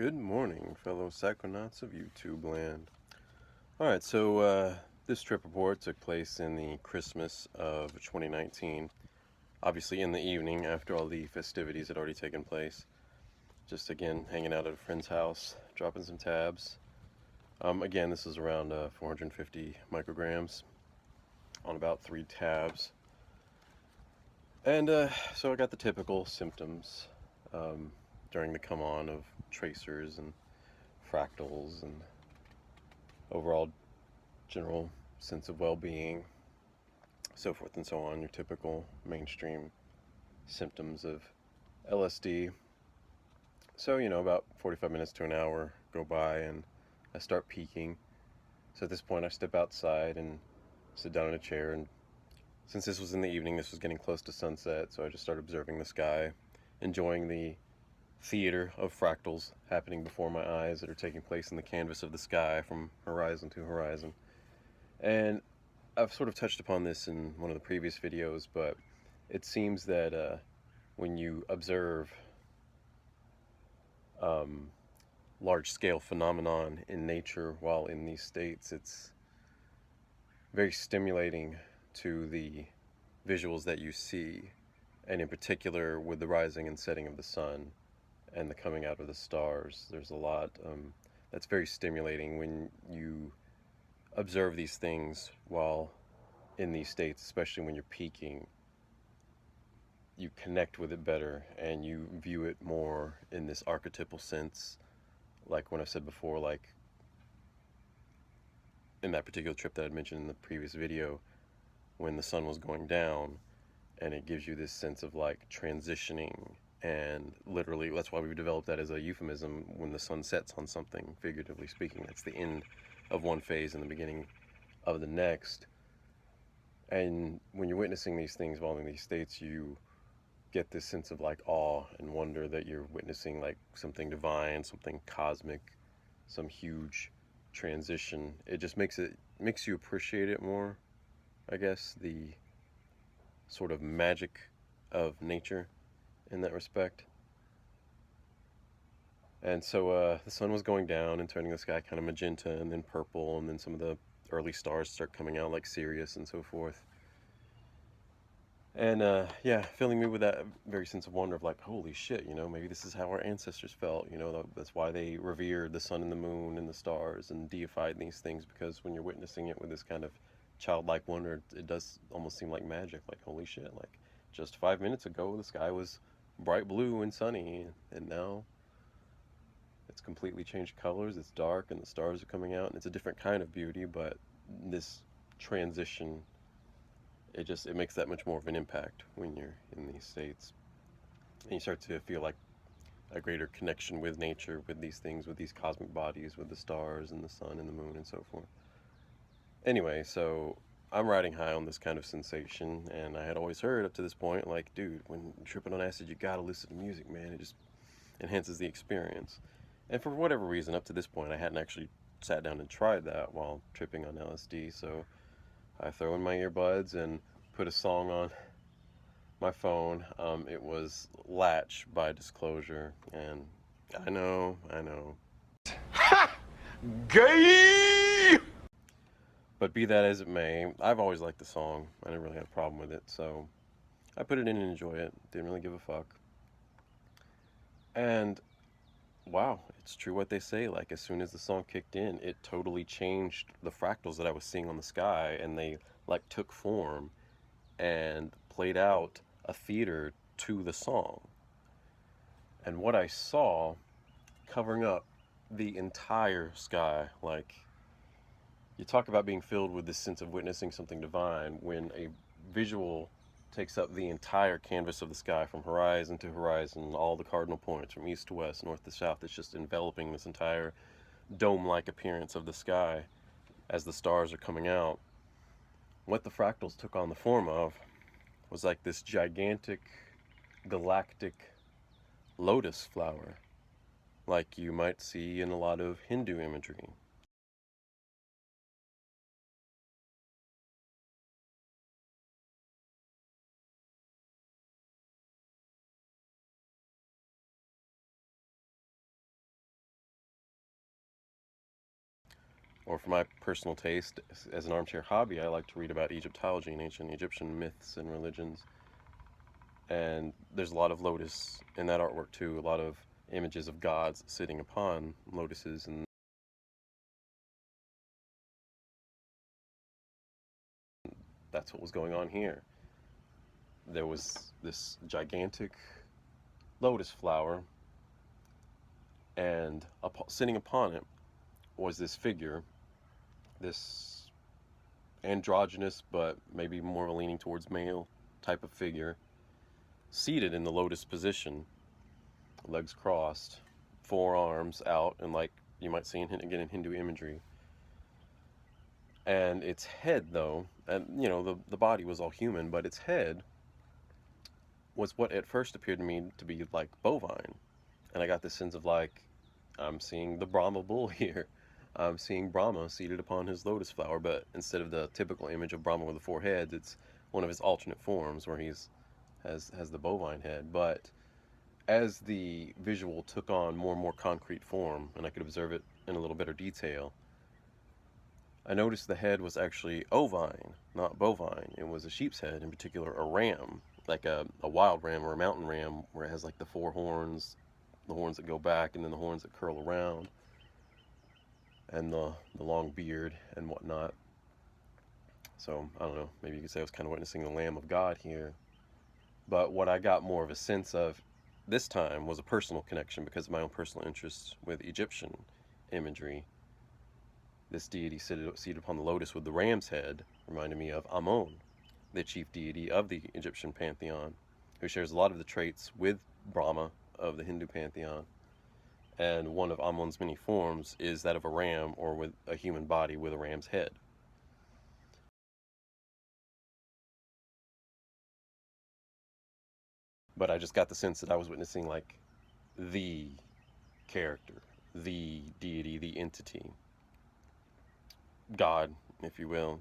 Good morning, fellow psychonauts of YouTube land. Alright, so this trip report took place in the Christmas of 2019. Obviously in the evening after all the festivities had already taken place. Just again, hanging out at a friend's house, dropping some tabs. Again, this is around 450 micrograms on about 3 tabs. And so I got the typical symptoms during the come on of tracers and fractals and overall general sense of well-being, so forth and so on, your typical mainstream symptoms of LSD. So, about 45 minutes to an hour go by and I start peaking. So at this point I step outside and sit down in a chair, and since this was in the evening, this was getting close to sunset, so I just started observing the sky, enjoying the theater of fractals happening before my eyes that are taking place in the canvas of the sky from horizon to horizon. And I've sort of touched upon this in one of the previous videos, but it seems that when you observe large-scale phenomenon in nature while in these states, it's very stimulating to the visuals that you see, and in particular with the rising and setting of the sun and the coming out of the stars. There's a lot that's very stimulating when you observe these things while in these states, especially when you're peaking. You connect with it better and you view it more in this archetypal sense, like when I've said before, like in that particular trip that I'd mentioned in the previous video, when the sun was going down, and it gives you this sense of like transitioning. And literally, that's why we've developed that as a euphemism. When the sun sets on something, figuratively speaking, that's the end of one phase and the beginning of the next. And when you're witnessing these things while in these states, you get this sense of like awe and wonder that you're witnessing like something divine, something cosmic, some huge transition. It just makes you appreciate it more, I guess, the sort of magic of nature in that respect. And so the sun was going down and turning the sky kind of magenta and then purple, and then some of the early stars start coming out like Sirius and so forth. And yeah, filling me with that very sense of wonder of like, holy shit, maybe this is how our ancestors felt. That's why they revered the sun and the moon and the stars and deified these things, because when you're witnessing it with this kind of childlike wonder, it does almost seem like magic. Like, holy shit, like just 5 minutes ago the sky was bright blue and sunny, and now it's completely changed colors. It's dark and the stars are coming out, and it's a different kind of beauty. But this transition, it makes that much more of an impact when you're in these states, and you start to feel like a greater connection with nature, with these things, with these cosmic bodies, with the stars and the sun and the moon and so forth. Anyway, so I'm riding high on this kind of sensation, and I had always heard up to this point, like, dude, when you're tripping on acid, you gotta listen to music, man. It just enhances the experience. And for whatever reason, up to this point, I hadn't actually sat down and tried that while tripping on LSD, so I throw in my earbuds and put a song on my phone. It was Latch by Disclosure, and I know. Ha! Gay! But be that as it may, I've always liked the song. I didn't really have a problem with it, so I put it in and enjoy it. Didn't really give a fuck. And wow, it's true what they say. Like, as soon as the song kicked in, it totally changed the fractals that I was seeing on the sky, and they like took form and played out a theater to the song. And what I saw covering up the entire sky, like, you talk about being filled with this sense of witnessing something divine when a visual takes up the entire canvas of the sky from horizon to horizon, all the cardinal points from east to west, north to south. It's just enveloping this entire dome-like appearance of the sky as the stars are coming out. What the fractals took on the form of was like this gigantic galactic lotus flower, like you might see in a lot of Hindu imagery. or for my personal taste, as an armchair hobby, I like to read about Egyptology and ancient Egyptian myths and religions. And there's a lot of lotus in that artwork too, a lot of images of gods sitting upon lotuses, and that's what was going on here. There was this gigantic lotus flower, and sitting upon it was this figure, this androgynous but maybe more of a leaning towards male type of figure, seated in the lotus position, legs crossed, forearms out, and like you might see again in Hindu imagery. And its head, though, and the body was all human, but its head was what at first appeared to me to be like bovine. And I got this sense of like, I'm seeing the Brahma bull here. I'm seeing Brahma seated upon his lotus flower, but instead of the typical image of Brahma with the four heads, it's one of his alternate forms where he's has the bovine head. But as the visual took on more and more concrete form, and I could observe it in a little better detail, I noticed the head was actually ovine, not bovine. It was a sheep's head, in particular a ram, like a wild ram or a mountain ram, where it has like the four horns, the horns that go back, and then the horns that curl around, and the long beard and whatnot. So, I don't know, maybe you could say I was kind of witnessing the Lamb of God here. But what I got more of a sense of this time was a personal connection because of my own personal interests with Egyptian imagery. This deity seated upon the lotus with the ram's head reminded me of Amun, the chief deity of the Egyptian pantheon, who shares a lot of the traits with Brahma of the Hindu pantheon. And one of Amun's many forms is that of a ram, or with a human body with a ram's head. But I just got the sense that I was witnessing like the character, the deity, the entity, God, if you will.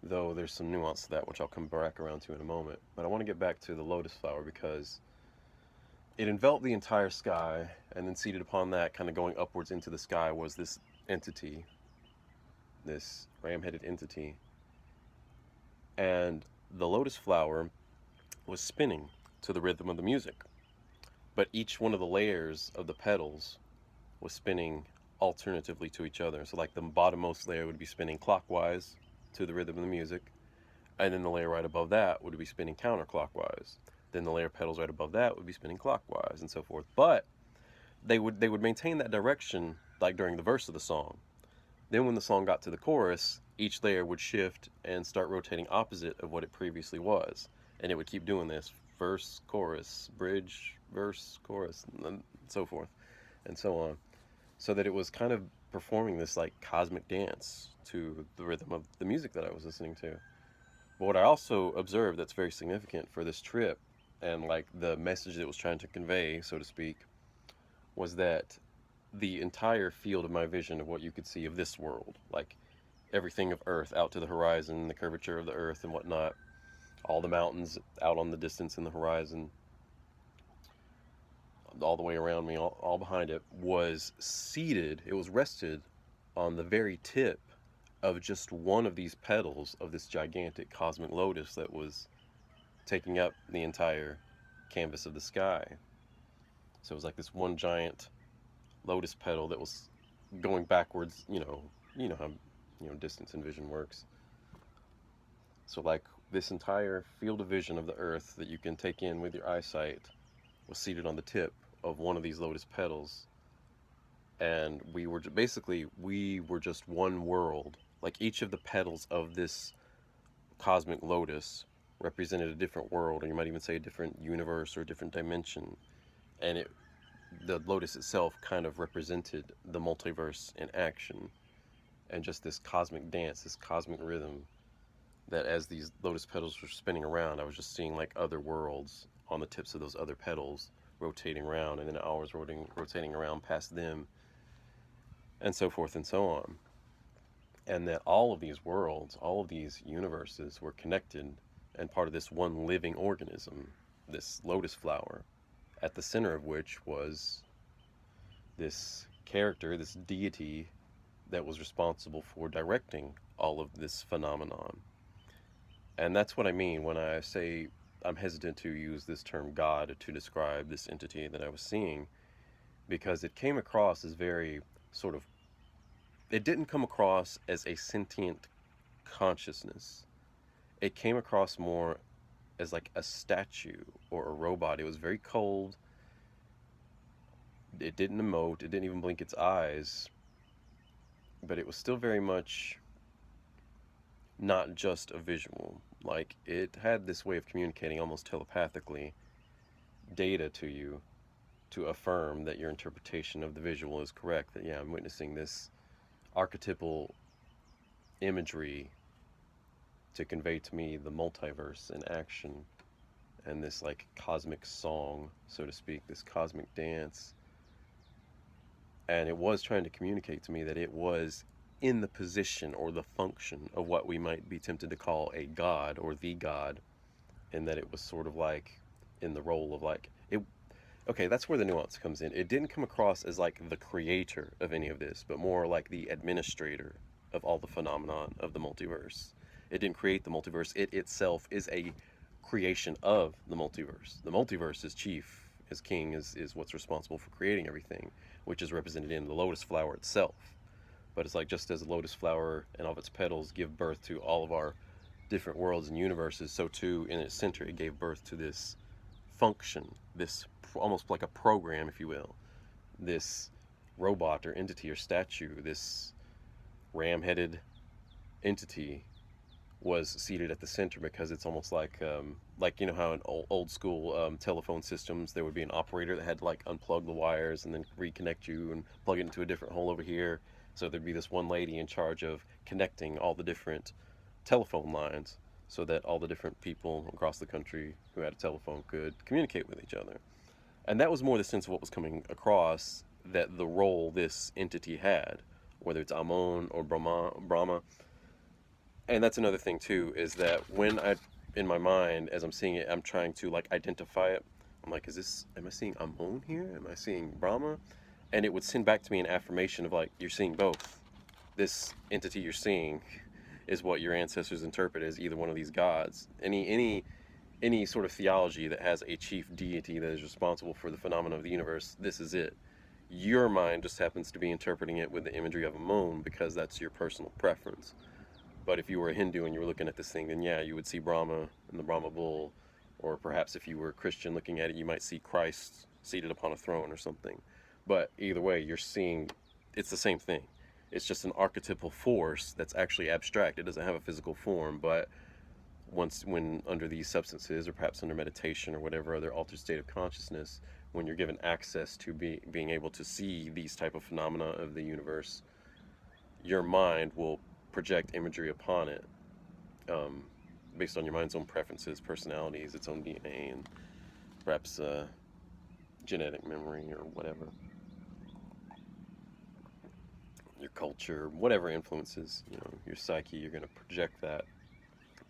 Though there's some nuance to that, which I'll come back around to in a moment. But I want to get back to the lotus flower because it enveloped the entire sky, and then seated upon that, kind of going upwards into the sky, was this entity, this ram-headed entity. And the lotus flower was spinning to the rhythm of the music. But each one of the layers of the petals was spinning alternatively to each other. So like the bottommost layer would be spinning clockwise to the rhythm of the music, and then the layer right above that would be spinning counterclockwise. Then the layer petals right above that would be spinning clockwise, and so forth. But they would maintain that direction like during the verse of the song. Then when the song got to the chorus, each layer would shift and start rotating opposite of what it previously was. And it would keep doing this: verse, chorus, bridge, verse, chorus, and so forth, and so on. So that it was kind of performing this like cosmic dance to the rhythm of the music that I was listening to. But what I also observed that's very significant for this trip, and like the message that it was trying to convey, so to speak, was that the entire field of my vision of what you could see of this world, like everything of Earth out to the horizon, the curvature of the Earth and whatnot, all the mountains out on the distance in the horizon, all the way around me, all behind it, was seated, it was rested on the very tip of just one of these petals of this gigantic cosmic lotus that was taking up the entire canvas of the sky. So it was like this one giant lotus petal that was going backwards, you know how distance and vision works. So like this entire field of vision of the earth that you can take in with your eyesight was seated on the tip of one of these lotus petals. And we were just one world. Like each of the petals of this cosmic lotus represented a different world, or you might even say a different universe or a different dimension. And the lotus itself kind of represented the multiverse in action, and just this cosmic dance, this cosmic rhythm, that as these lotus petals were spinning around, I was just seeing like other worlds on the tips of those other petals rotating around, and then ours rotating around past them. and so forth and so on. And that all of these worlds, all of these universes were connected and part of this one living organism, this lotus flower, at the center of which was this character, this deity that was responsible for directing all of this phenomenon. And that's what I mean when I say I'm hesitant to use this term God to describe this entity that I was seeing, because it came across as very sort of, it didn't come across as a sentient consciousness. It came across more as like a statue or a robot. It was very cold. It didn't emote. It didn't even blink its eyes. But it was still very much not just a visual. Like, it had this way of communicating almost telepathically data to you to affirm that your interpretation of the visual is correct. That, yeah, I'm witnessing this archetypal imagery to convey to me the multiverse in action, and this like cosmic song, so to speak, this cosmic dance. And it was trying to communicate to me that it was in the position or the function of what we might be tempted to call a god or the god, and that it was sort of like in the role of like it. Okay, that's where the nuance comes in. It didn't come across as like the creator of any of this, but more like the administrator of all the phenomenon of the multiverse. It didn't create the multiverse. It itself is a creation of the multiverse. The multiverse is chief, is king, is what's responsible for creating everything, which is represented in the lotus flower itself. But it's like, just as the lotus flower and all of its petals give birth to all of our different worlds and universes, so too in its center it gave birth to this function, this almost like a program, if you will, this robot or entity or statue, this ram-headed entity was seated at the center, because it's almost like you know how in old school telephone systems there would be an operator that had to like unplug the wires and then reconnect you and plug it into a different hole over here. So there'd be this one lady in charge of connecting all the different telephone lines so that all the different people across the country who had a telephone could communicate with each other. And that was more the sense of what was coming across, that the role this entity had, whether it's Amon or Brahma. And that's another thing too, is that when in my mind, as I'm seeing it, I'm trying to like identify it. I'm like, am I seeing Amon here? Am I seeing Brahma? And it would send back to me an affirmation of like, you're seeing both. This entity you're seeing is what your ancestors interpret as either one of these gods. Any sort of theology that has a chief deity that is responsible for the phenomena of the universe, this is it. Your mind just happens to be interpreting it with the imagery of a moon because that's your personal preference. But if you were a Hindu and you were looking at this thing, then yeah, you would see Brahma and the Brahma bull. Or perhaps if you were a Christian looking at it, you might see Christ seated upon a throne or something. But either way, you're seeing, it's the same thing. It's just an archetypal force that's actually abstract. It doesn't have a physical form, but when under these substances, or perhaps under meditation or whatever other altered state of consciousness, when you're given access to being able to see these type of phenomena of the universe, your mind will project imagery upon it, based on your mind's own preferences, personalities, its own DNA, and perhaps genetic memory or whatever. Your culture, whatever influences, your psyche, you're going to project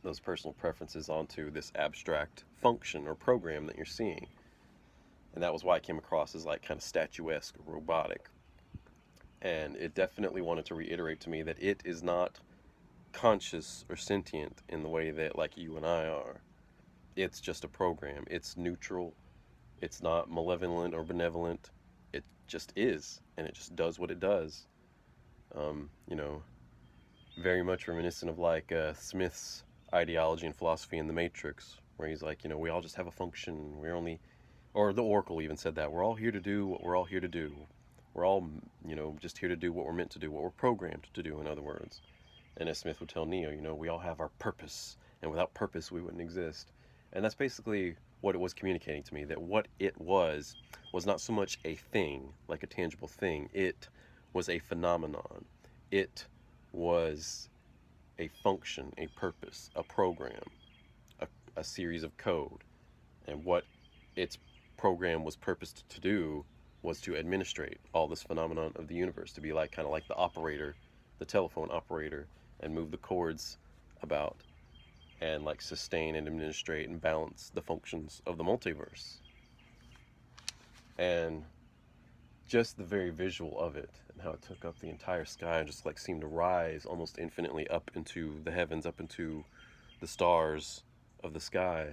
those personal preferences onto this abstract function or program that you're seeing. And that was why it came across as like kind of statuesque, robotic. And it definitely wanted to reiterate to me that it is not conscious or sentient in the way that like you and I are. It's just a program. It's neutral. It's not malevolent or benevolent. It just is, and it just does what it does. Very much reminiscent of like Smith's ideology and philosophy in The Matrix, where he's like, we all just have a function. Or the Oracle even said that. We're all here to do what we're all here to do. We're all, just here to do what we're meant to do, what we're programmed to do, in other words. And as Smith would tell Neo, we all have our purpose, and without purpose we wouldn't exist. And that's basically what it was communicating to me, that what it was not so much a thing, like a tangible thing. It was a phenomenon. It was a function, a purpose, a program, a series of code. And what its program was purposed to do was to administrate all this phenomenon of the universe, to be like kind of like the operator, the telephone operator, and move the chords about and like sustain and administrate and balance the functions of the multiverse. And just the very visual of it and how it took up the entire sky and just like seemed to rise almost infinitely up into the heavens, up into the stars of the sky,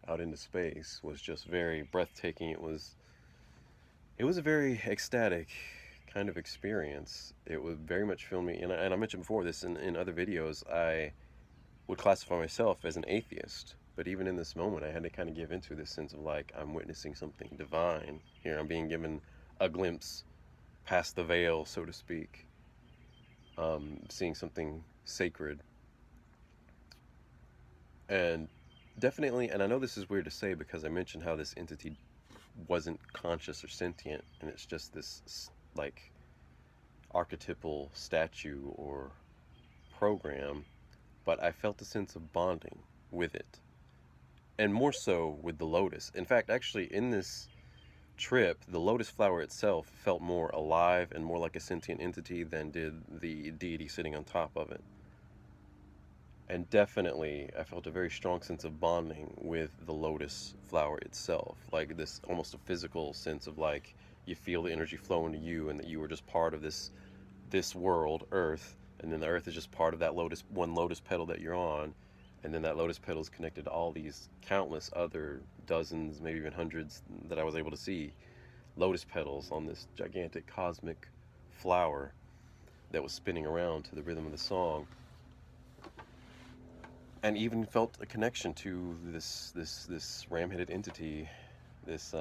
out into space, was just very breathtaking. It was a very ecstatic kind of experience. It would very much fill me, and I mentioned before this in other videos, I would classify myself as an atheist. But even in this moment, I had to kind of give into this sense of like, I'm witnessing something divine here. I'm being given a glimpse past the veil, so to speak. Seeing something sacred. And definitely, and I know this is weird to say because I mentioned how this entity wasn't conscious or sentient, and it's just this like archetypal statue or program, but I felt a sense of bonding with it, and more so with the lotus. In fact, actually, in this trip, the lotus flower itself felt more alive and more like a sentient entity than did the deity sitting on top of it. And definitely, I felt a very strong sense of bonding with the lotus flower itself. Like this almost a physical sense of like, you feel the energy flow into you and that you were just part of this world, Earth, and then the Earth is just part of that one lotus petal that you're on. And then that lotus petal is connected to all these countless other dozens, maybe even hundreds that I was able to see. Lotus petals on this gigantic cosmic flower that was spinning around to the rhythm of the song. And even felt a connection to this ram-headed entity, this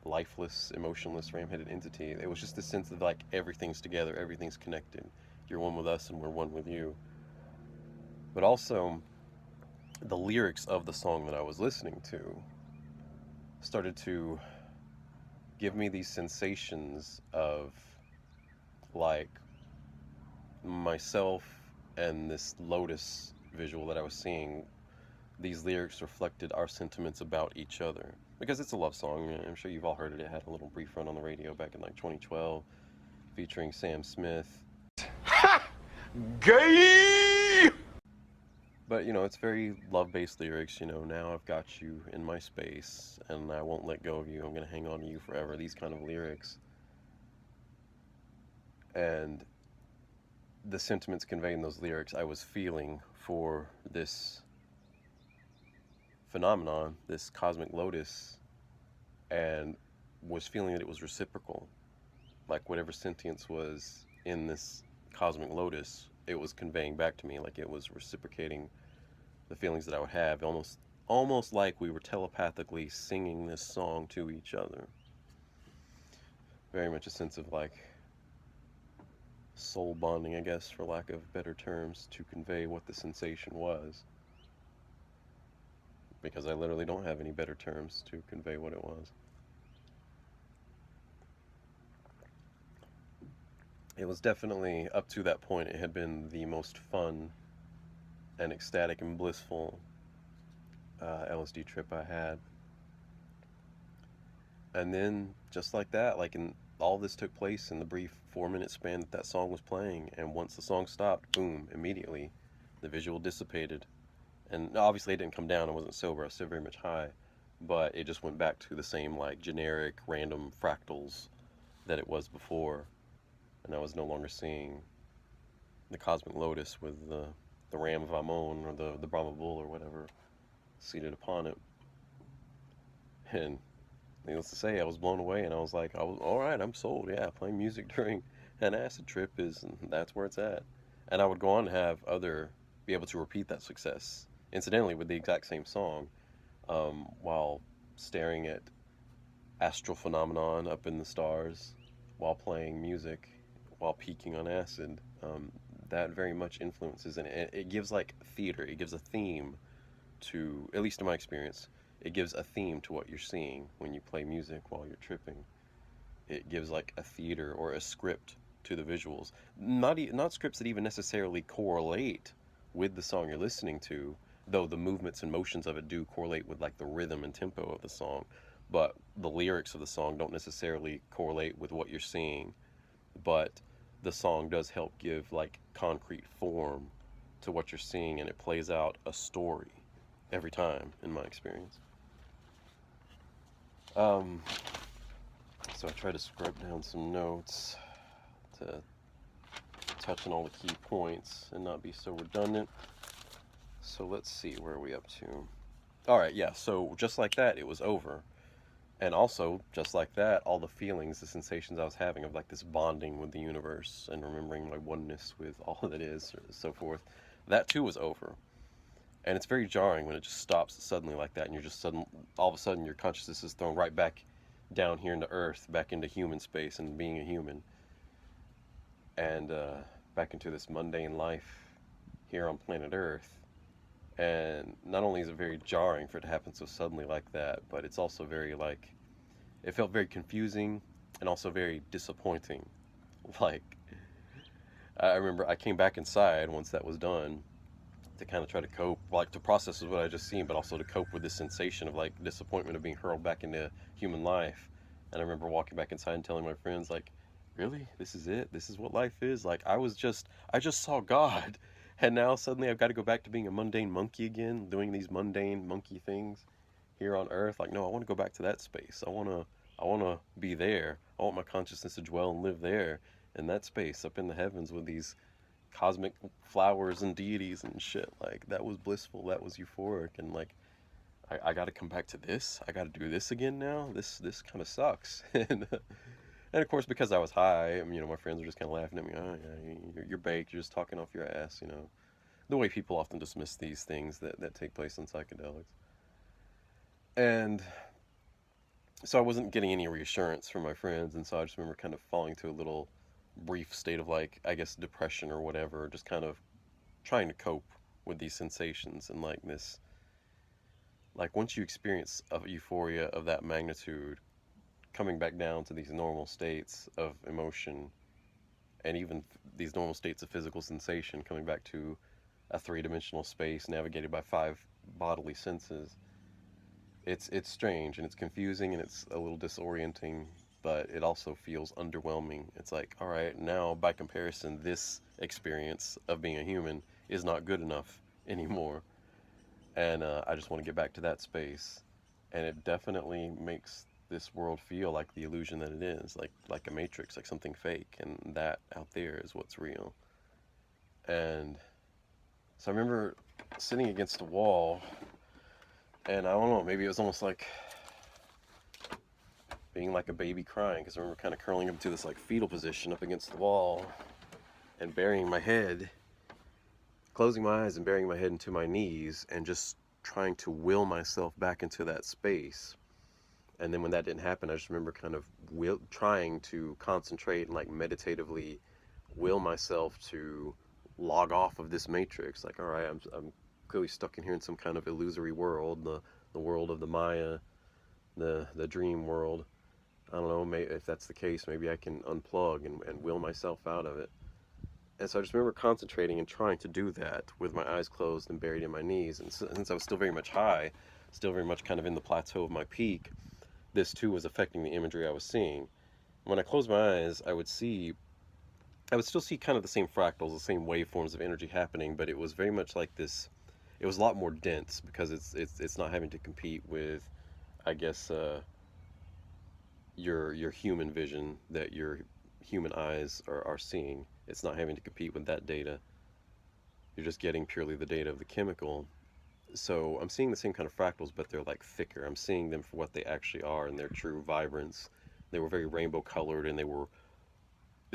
lifeless, emotionless ram-headed entity. It was just this sense of like everything's together, everything's connected. You're one with us and we're one with you. But also, the lyrics of the song that I was listening to started to give me these sensations of like myself and this lotus visual that I was seeing. These lyrics reflected our sentiments about each other, because it's a love song. I'm sure you've all heard it. It had a little brief run on the radio back in like 2012 featuring Sam Smith. Gay! But you know, it's very love-based lyrics. You know, now I've got you in my space and I won't let go of you, I'm gonna hang on to you forever. These kind of lyrics. And the sentiments conveyed in those lyrics I was feeling for this phenomenon, this Cosmic Lotus, and was feeling that it was reciprocal. Like whatever sentience was in this Cosmic Lotus, it was conveying back to me, like it was reciprocating the feelings that I would have, almost like we were telepathically singing this song to each other. Very much a sense of like soul bonding, I guess, for lack of better terms, to convey what the sensation was. Because I literally don't have any better terms to convey what it was. It was definitely, up to that point, it had been the most fun and ecstatic and blissful LSD trip I had. And then, just like that, like all this took place in the brief 4-minute span that song was playing, and once the song stopped, boom, immediately, the visual dissipated. And obviously it didn't come down, I wasn't sober, I was still very much high, but it just went back to the same like generic, random fractals that it was before. And I was no longer seeing the Cosmic Lotus with the Ram of Ammon or the Brahma Bull or whatever seated upon it. And needless to say, I was blown away, and I was like, alright, I'm sold. Yeah, playing music during an acid trip that's where it's at. And I would go on to be able to repeat that success, incidentally, with the exact same song, while staring at astral phenomenon up in the stars, while playing music, while peaking on acid. That very much influences, and it gives like theater, it gives a theme to, at least in my experience, it gives a theme to what you're seeing when you play music while you're tripping. It gives like a theater or a script to the visuals. Not scripts that even necessarily correlate with the song you're listening to, though the movements and motions of it do correlate with like the rhythm and tempo of the song. but the lyrics of the song don't necessarily correlate with what you're seeing. But the song does help give like concrete form to what you're seeing, and it plays out a story every time, in my experience. Um, so I try to script down some notes to touch on all the key points and not be so redundant. So let's see, where are we up to? All right, yeah, so just like that, it was over. And also, just like that, all the feelings, the sensations I was having of like this bonding with the universe and remembering my oneness with all that is, or so forth, that too was over. And it's very jarring when it just stops suddenly like that, and you're just all of a sudden, your consciousness is thrown right back down here into Earth, back into human space and being a human, and back into this mundane life here on planet Earth. And not only is it very jarring for it to happen so suddenly like that, but it's also very like, it felt very confusing and also very disappointing. Like, I remember I came back inside once that was done to kind of try to cope, like to process what I just seen, but also to cope with this sensation of like disappointment of being hurled back into human life. And I remember walking back inside and telling my friends, like, really? This is it? This is what life is? Like, I just saw God. And now suddenly I've got to go back to being a mundane monkey again, doing these mundane monkey things here on Earth. Like, no, I want to go back to that space. I want to be there. I want my consciousness to dwell and live there in that space up in the heavens with these cosmic flowers and deities and shit. Like, that was blissful. That was euphoric. And like, I got to come back to this. I got to do this again now. This kind of sucks. And of course, because I was high, you know, my friends were just kind of laughing at me. Oh, yeah, you're baked. You're just talking off your ass, you know. The way people often dismiss these things that take place in psychedelics. And so I wasn't getting any reassurance from my friends, and so I just remember kind of falling to a little brief state of like, I guess, depression or whatever, just kind of trying to cope with these sensations and like this, like once you experience a euphoria of that magnitude, coming back down to these normal states of emotion and even these normal states of physical sensation, coming back to a three-dimensional space navigated by five bodily senses. It's strange and it's confusing and it's a little disorienting, but it also feels underwhelming. It's like, all right, now by comparison, this experience of being a human is not good enough anymore, and I just want to get back to that space. And it definitely makes this world feel like the illusion that it is, like a matrix, like something fake, and that out there is what's real. And so I remember sitting against a wall, and I don't know, maybe it was almost like being like a baby crying, because I remember kind of curling up into this like fetal position up against the wall and burying my head, closing my eyes and burying my head into my knees and just trying to will myself back into that space. And then when that didn't happen, I just remember kind of trying to concentrate and like meditatively will myself to log off of this matrix. Like, all right, I'm clearly stuck in here in some kind of illusory world, the world of the Maya, the dream world. I don't know, if that's the case, maybe I can unplug and will myself out of it. And so I just remember concentrating and trying to do that with my eyes closed and buried in my knees. And since I was still very much high, still very much kind of in the plateau of my peak, this too was affecting the imagery I was seeing. When I closed my eyes, I would still see kind of the same fractals, the same waveforms of energy happening, but it was very much like this. It was a lot more dense because it's not having to compete with, I guess, your human vision that your human eyes are seeing. It's not having to compete with that data. You're just getting purely the data of the chemical. So I'm seeing the same kind of fractals, but they're like thicker. I'm seeing them for what they actually are and their true vibrance. They were very rainbow colored, and it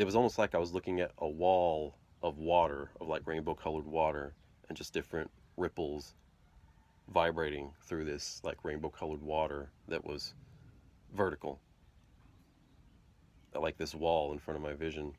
was almost like I was looking at a wall of water, of like rainbow colored water, and just different ripples vibrating through this like rainbow colored water that was vertical, like this wall in front of my vision.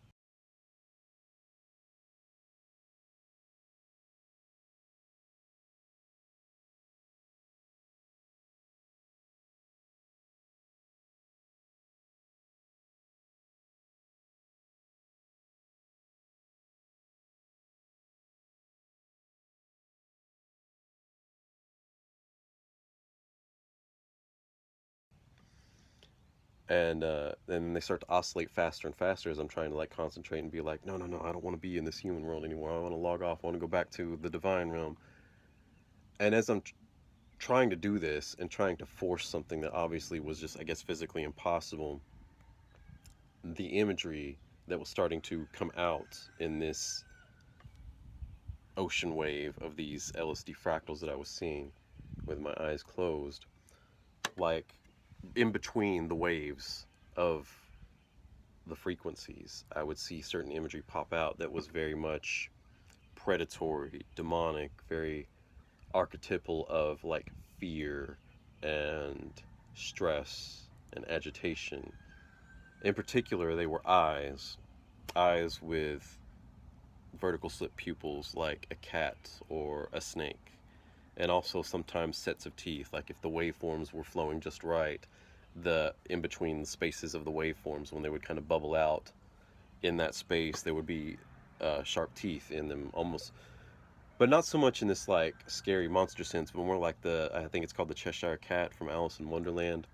And then they start to oscillate faster and faster as I'm trying to like concentrate and be like, no, no, no, I don't want to be in this human world anymore. I want to log off. I want to go back to the divine realm. And as I'm trying to do this and trying to force something that obviously was just, I guess, physically impossible, the imagery that was starting to come out in this ocean wave of these LSD fractals that I was seeing with my eyes closed, like in between the waves of the frequencies, I would see certain imagery pop out that was very much predatory, demonic, very archetypal of like fear and stress and agitation. In particular, they were eyes with vertical slit pupils like a cat or a snake, and also sometimes sets of teeth, like if the waveforms were flowing just right, the in between the spaces of the waveforms, when they would kind of bubble out in that space, there would be sharp teeth in them, almost, but not so much in this like scary monster sense, but more like the, I think it's called the Cheshire Cat from Alice in Wonderland.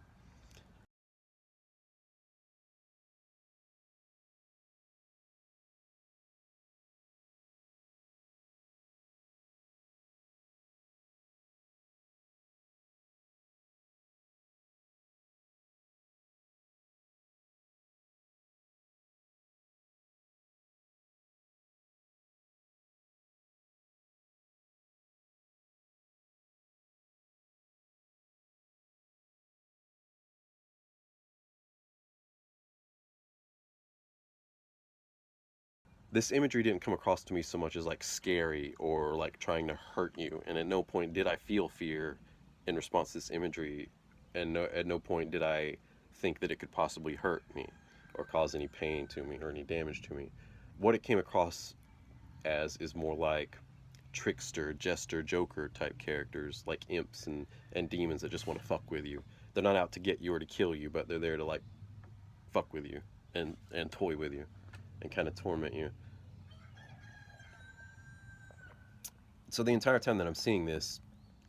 This imagery didn't come across to me so much as like scary or like trying to hurt you, and at no point did I feel fear in response to this imagery, and at no point did I think that it could possibly hurt me or cause any pain to me or any damage to me. What it came across as is more like trickster, jester, joker type characters, like imps and demons that just want to fuck with you. They're not out to get you or to kill you, but they're there to like fuck with you and toy with you and kind of torment you. So the entire time that I'm seeing this,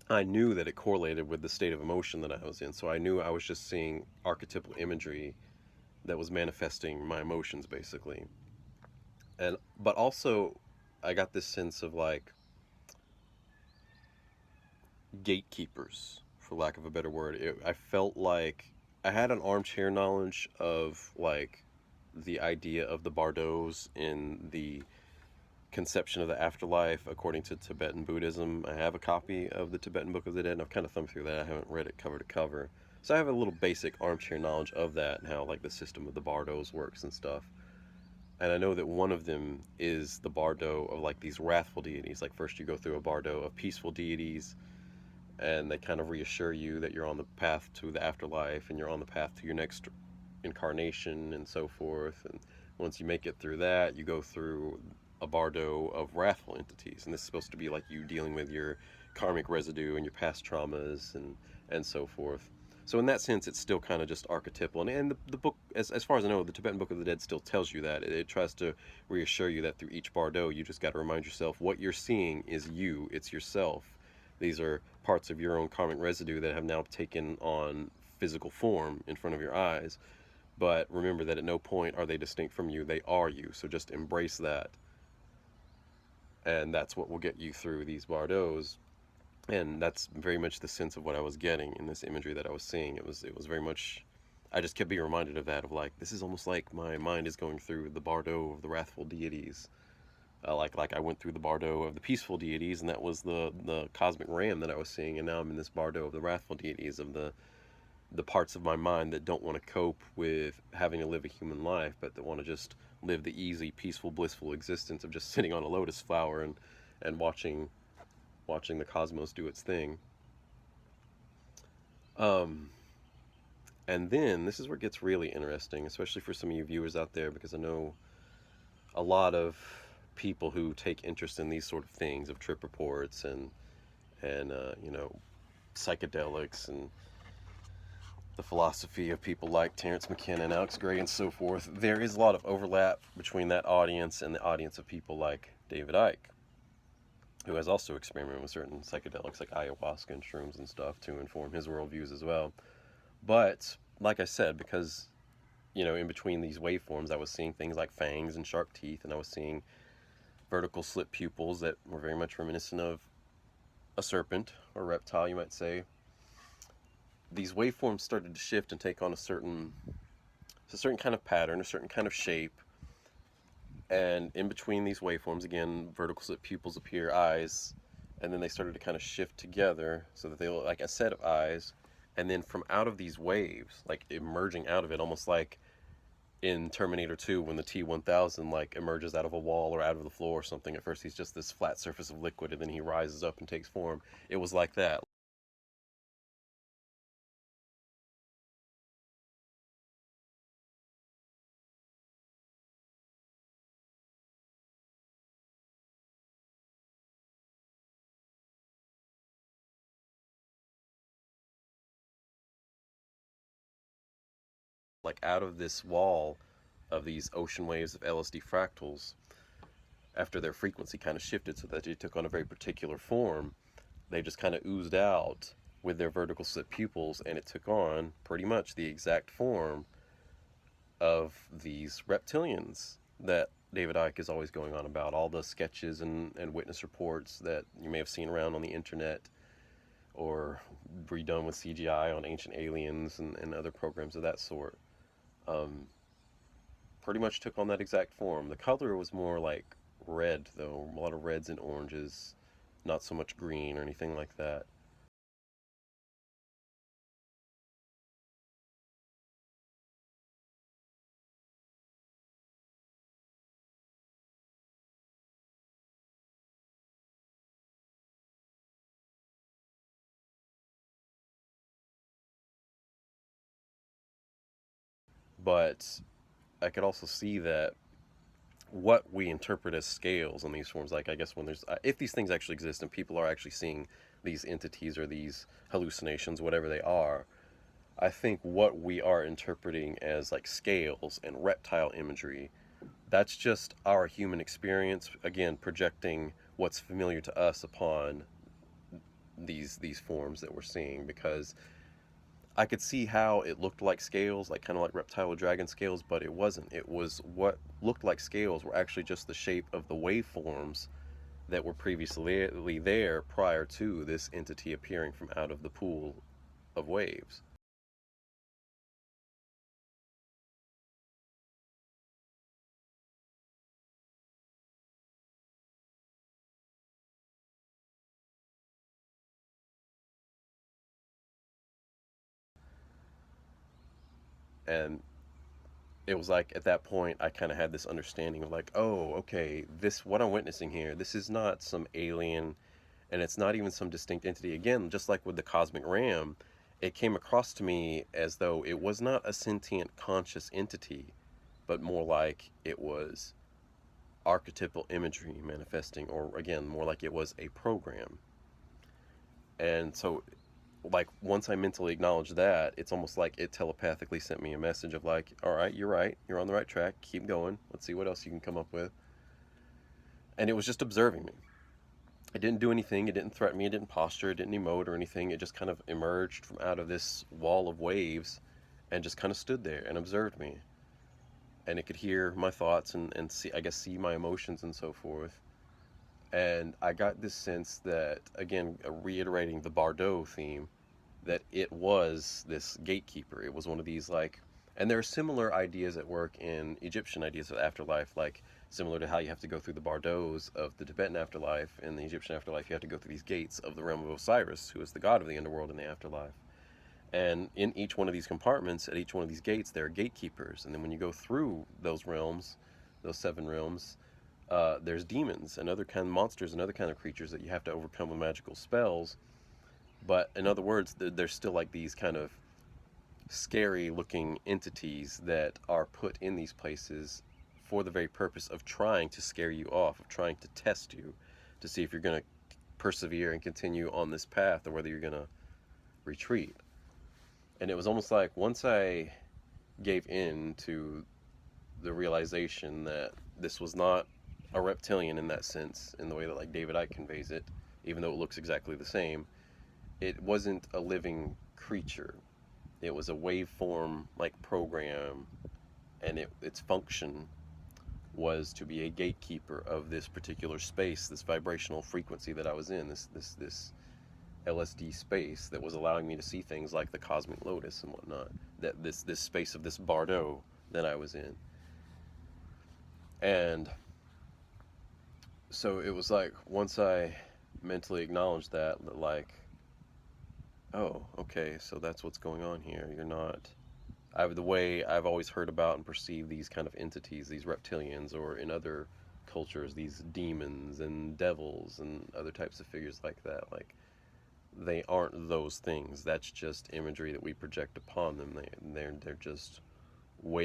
I knew that it correlated with the state of emotion that I was in. So I knew I was just seeing archetypal imagery that was manifesting my emotions basically. And but also I got this sense of like gatekeepers, for lack of a better word. I felt like I had an armchair knowledge of like the idea of the bardos in the conception of the afterlife according to Tibetan Buddhism. I have a copy of the Tibetan Book of the Dead, and I've kind of thumbed through that. I haven't read it cover to cover. So I have a little basic armchair knowledge of that and how like the system of the bardos works and stuff. And I know that one of them is the bardo of like these wrathful deities. Like first you go through a bardo of peaceful deities, and they kind of reassure you that you're on the path to the afterlife and you're on the path to your next incarnation and so forth. And once you make it through that, you go through a bardo of wrathful entities, and this is supposed to be like you dealing with your karmic residue and your past traumas and so forth. So in that sense, it's still kind of just archetypal, and the book, as far as I know, the Tibetan Book of the Dead still tells you that. It tries to reassure you that through each bardo, you just got to remind yourself what you're seeing is you, it's yourself. These are parts of your own karmic residue that have now taken on physical form in front of your eyes. But remember that at no point are they distinct from you. They are you. So just embrace that. And that's what will get you through these bardos. And that's very much the sense of what I was getting in this imagery that I was seeing. It was very much, I just kept being reminded of that, of like, this is almost like my mind is going through the bardo of the wrathful deities. Like I went through the bardo of the peaceful deities, and that was the cosmic ram that I was seeing, and now I'm in this bardo of the wrathful deities, of the parts of my mind that don't want to cope with having to live a human life, but that want to just live the easy, peaceful, blissful existence of just sitting on a lotus flower and watching the cosmos do its thing. Um, and then this is where it gets really interesting, especially for some of you viewers out there, because I know a lot of people who take interest in these sort of things, of trip reports and you know, psychedelics and the philosophy of people like Terence McKenna and Alex Gray and so forth. There is a lot of overlap between that audience and the audience of people like David Icke, who has also experimented with certain psychedelics like ayahuasca and shrooms and stuff to inform his worldviews as well. But like I said, because in between these waveforms, I was seeing things like fangs and sharp teeth, and I was seeing vertical slit pupils that were very much reminiscent of a serpent or reptile, you might say. These waveforms started to shift and take on a certain kind of pattern, a certain kind of shape. And in between these waveforms, again, vertical slit pupils appear, eyes, and then they started to kind of shift together so that they look like a set of eyes. And then from out of these waves, like emerging out of it, almost like in Terminator 2 when the T-1000 like emerges out of a wall or out of the floor or something. At first he's just this flat surface of liquid, and then he rises up and takes form. It was like that. Like out of this wall of these ocean waves of LSD fractals, after their frequency kind of shifted so that they took on a very particular form, they just kind of oozed out with their vertical slit pupils, and it took on pretty much the exact form of these reptilians that David Icke is always going on about. All the sketches and witness reports that you may have seen around on the internet or redone with CGI on Ancient Aliens and other programs of that sort. Um, Pretty much took on that exact form. The color was more like red, though, a lot of reds and oranges, not so much green or anything like that. But I could also see that what we interpret as scales in these forms, like I guess when there's, if these things actually exist and people are actually seeing these entities or these hallucinations, whatever they are, I think what we are interpreting as like scales and reptile imagery, that's just our human experience, again, projecting what's familiar to us upon these forms that we're seeing. Because I could see how it looked like scales, like kind of like reptile or dragon scales, but it wasn't. It was what looked like scales were actually just the shape of the waveforms that were previously there prior to this entity appearing from out of the pool of waves. And it was like at that point I kind of had this understanding of like, oh, okay, this what I'm witnessing here, this is not some alien, and it's not even some distinct entity. Again, just like with the cosmic ram, it came across to me as though it was not a sentient conscious entity, but more like it was archetypal imagery manifesting, or again, more like it was a program. And so, like, once I mentally acknowledged that, it's almost like it telepathically sent me a message of like, all right, you're on the right track, keep going, let's see what else you can come up with. And it was just observing me. It didn't do anything, it didn't threaten me, it didn't posture, it didn't emote or anything. It just kind of emerged from out of this wall of waves and just kind of stood there and observed me. And it could hear my thoughts and see, I guess, see my emotions and so forth. And I got this sense that, again, reiterating the Bardot theme, that it was this gatekeeper. It was one of these, like, and there are similar ideas at work in Egyptian ideas of afterlife, like similar to how you have to go through the bardos of the Tibetan afterlife. In the Egyptian afterlife, you have to go through these gates of the realm of Osiris, who is the god of the underworld in the afterlife. And in each one of these compartments, at each one of these gates, there are gatekeepers. And then when you go through those realms, those seven realms, there's demons and other kind of monsters and other kind of creatures that you have to overcome with magical spells. But in other words, there's still like these kind of scary looking entities that are put in these places for the very purpose of trying to scare you off, of trying to test you to see if you're going to persevere and continue on this path or whether you're going to retreat. And it was almost like once I gave in to the realization that this was not a reptilian in that sense, in the way that like David Icke conveys it, even though it looks exactly the same, it wasn't a living creature. It was a waveform like program and its function was to be a gatekeeper of this particular space, this vibrational frequency that I was in, this LSD space that was allowing me to see things like the Cosmic Lotus and whatnot. That this space of this bardo that I was in. And so it was like, once I mentally acknowledged that, like, oh, okay, so that's what's going on here. You're not... the way I've always heard about and perceived these kind of entities, these reptilians, or in other cultures, these demons and devils and other types of figures like that, like, they aren't those things. That's just imagery that we project upon them. They're just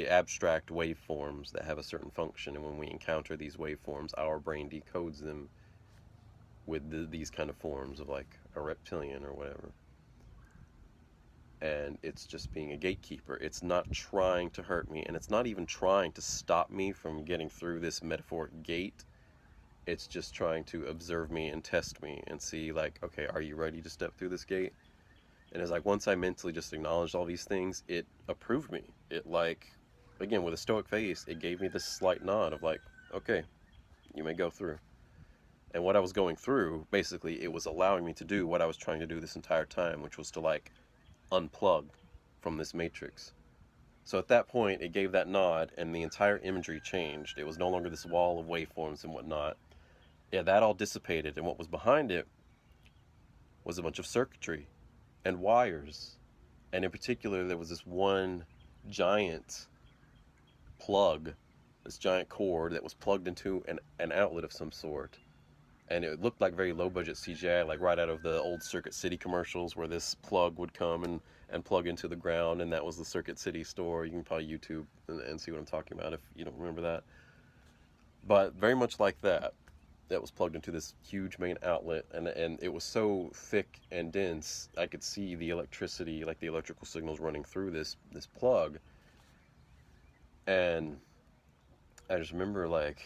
abstract waveforms that have a certain function, and when we encounter these waveforms, our brain decodes them with these kind of forms of like a reptilian or whatever. And it's just being a gatekeeper. It's not trying to hurt me, and it's not even trying to stop me from getting through this metaphoric gate. It's just trying to observe me and test me and see, like, okay, are you ready to step through this gate? And it's like, once I mentally just acknowledged all these things, it approved me. It, like, again, with a stoic face, it gave me this slight nod of like, okay, you may go through. And what I was going through, basically, it was allowing me to do what I was trying to do this entire time, which was to, like, unplug from this matrix. So at that point, it gave that nod, and the entire imagery changed. It was no longer this wall of waveforms and whatnot. Yeah, that all dissipated, and what was behind it was a bunch of circuitry and wires. And in particular, there was this one giant plug, this giant cord that was plugged into an outlet of some sort. And it looked like very low-budget CGI, like right out of the old Circuit City commercials, where this plug would come and plug into the ground, and that was the Circuit City store. You can probably YouTube and see what I'm talking about if you don't remember that. But very much like that. That was plugged into this huge main outlet, and it was so thick and dense, I could see the electricity, like the electrical signals running through this plug. And I just remember, like,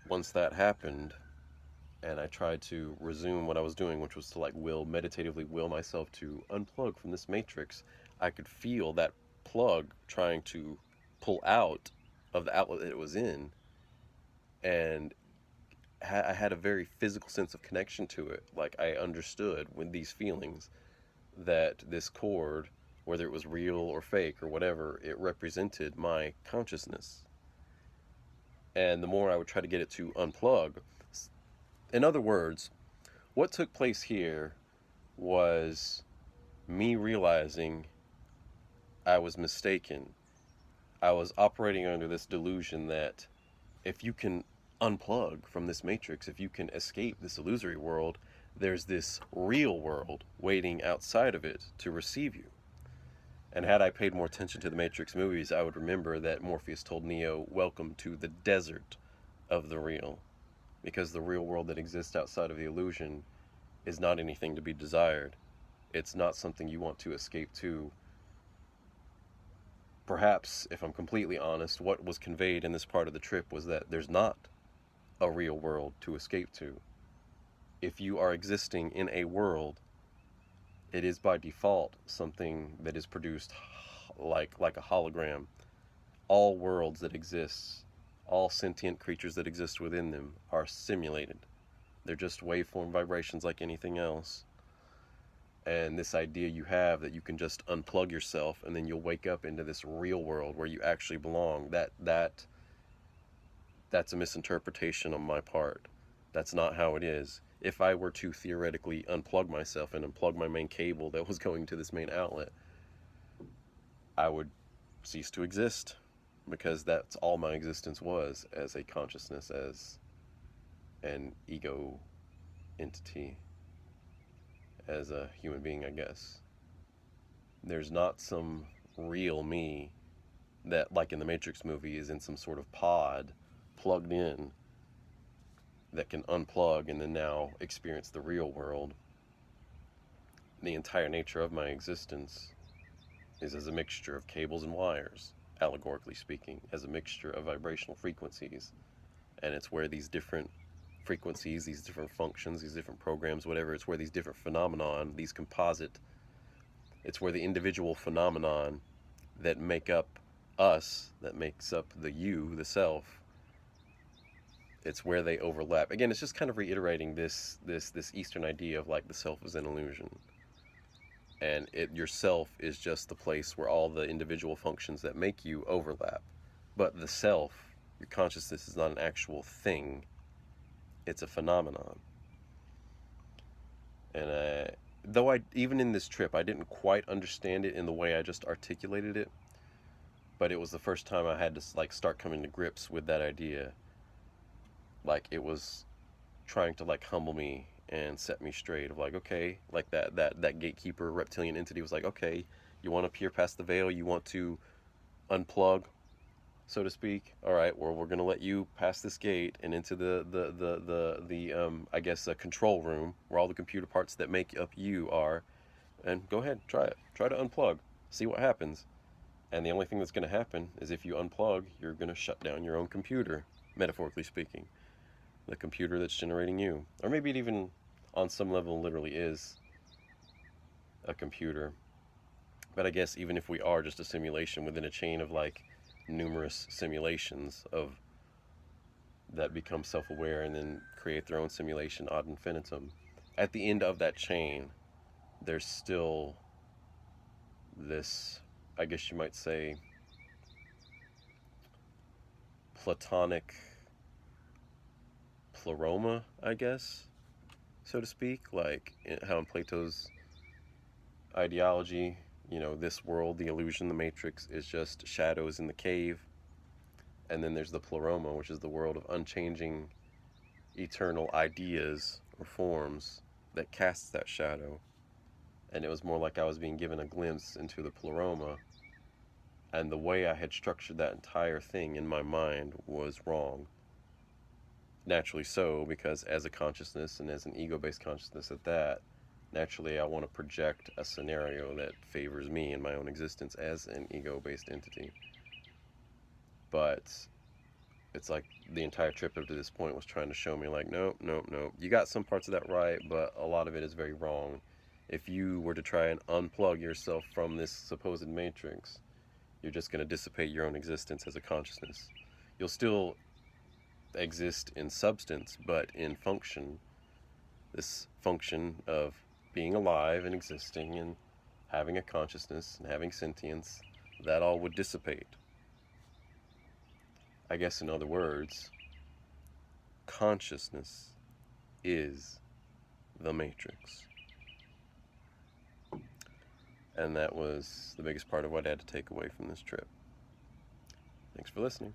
once that happened, and I tried to resume what I was doing, which was to, like, meditatively will myself to unplug from this matrix, I could feel that plug trying to pull out of the outlet that it was in, and I had a very physical sense of connection to it. Like, I understood with these feelings that this cord, whether it was real or fake or whatever, it represented my consciousness. And the more I would try to get it to unplug, in other words, what took place here was me realizing I was mistaken. I was operating under this delusion that if you can unplug from this matrix, if you can escape this illusory world, there's this real world waiting outside of it to receive you. And had I paid more attention to the Matrix movies, I would remember that Morpheus told Neo, welcome to the desert of the real. Because the real world that exists outside of the illusion is not anything to be desired. It's not something you want to escape to. Perhaps, if I'm completely honest, what was conveyed in this part of the trip was that there's not a real world to escape to. If you are existing in a world, it is by default something that is produced like a hologram. All worlds that exist, all sentient creatures that exist within them are simulated. They're just waveform vibrations like anything else. And this idea you have that you can just unplug yourself and then you'll wake up into this real world where you actually belong, that's a misinterpretation on my part. That's not how it is. If I were to theoretically unplug myself and unplug my main cable that was going to this main outlet, I would cease to exist, because that's all my existence was, as a consciousness, as an ego entity, as a human being, I guess. There's not some real me that, like in the Matrix movie, is in some sort of pod plugged in that can unplug and then now experience the real world. The entire nature of my existence is as a mixture of cables and wires, allegorically speaking, as a mixture of vibrational frequencies. And it's where these different frequencies, these different functions, these different programs, whatever, it's where these different phenomenon, these composite, it's where the individual phenomenon that make up us that makes up the you, the self, it's where they overlap. Again, it's just kind of reiterating this Eastern idea of like the self is an illusion, and yourself is just the place where all the individual functions that make you overlap. But the self, your consciousness, is not an actual thing; it's a phenomenon. And though even in this trip, I didn't quite understand it in the way I just articulated it, but it was the first time I had to like start coming to grips with that idea. Like it was trying to like humble me and set me straight of like, okay, like that gatekeeper reptilian entity was like, okay, you want to peer past the veil, you want to unplug, so to speak. All right, well, we're gonna let you pass this gate and into the I guess a control room where all the computer parts that make up you are, and go ahead, try it, try to unplug, see what happens. And the only thing that's going to happen is if you unplug, you're going to shut down your own computer, metaphorically speaking, the computer that's generating you. Or maybe it even, on some level, literally is a computer. But I guess even if we are just a simulation within a chain of like numerous simulations of that become self-aware and then create their own simulation ad infinitum, at the end of that chain, there's still this, I guess you might say, platonic pleroma, I guess, so to speak, like how in Plato's ideology, you know, this world, the illusion, the matrix, is just shadows in the cave. And then there's the pleroma, which is the world of unchanging, eternal ideas or forms that casts that shadow. And it was more like I was being given a glimpse into the pleroma, and the way I had structured that entire thing in my mind was wrong. Naturally so, because as a consciousness and as an ego-based consciousness at that, naturally I want to project a scenario that favors me in my own existence as an ego-based entity. But it's like the entire trip up to this point was trying to show me like, nope, nope, nope. You got some parts of that right, but a lot of it is very wrong. If you were to try and unplug yourself from this supposed matrix, you're just going to dissipate your own existence as a consciousness. You'll still exist in substance, but in function, this function of being alive and existing and having a consciousness and having sentience, that all would dissipate. I guess in other words, consciousness is the matrix. And that was the biggest part of what I had to take away from this trip. Thanks for listening.